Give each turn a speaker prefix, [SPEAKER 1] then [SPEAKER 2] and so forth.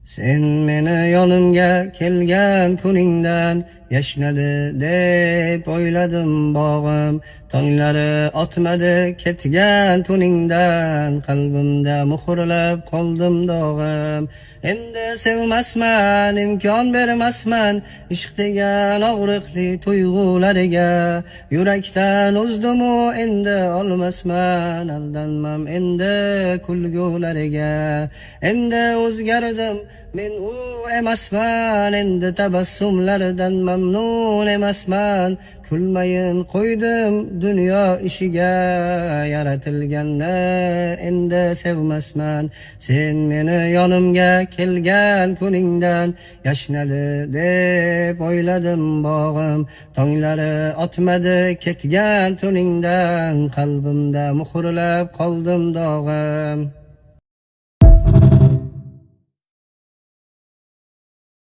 [SPEAKER 1] Sen meni yonimga kelgan kuningdan yashnadi deb o'yladim bog'im. Tonglari otmadi ketgan tuningdan, qalbimda muhrlab qoldim dog'im. Endi sevmasman, imkon bermasman ishq degan og'riqli tuyg'ulariga. Yurakdan uzdimu endi olmasman, aldanmam endi kulgulariga. Endi o'zgardim men u emasman, endi tabassumlardan mamnun emasman. Kulmayin qo'ydim dunyo ishiga, yaratilganni endi sevmasman. Sen meni yonimga kelgan kuningdan yashnadi deb o'yladim bog'im. Tonglari otmadi ketgan tuningdan, qalbimda muhrlab qoldim dog'im.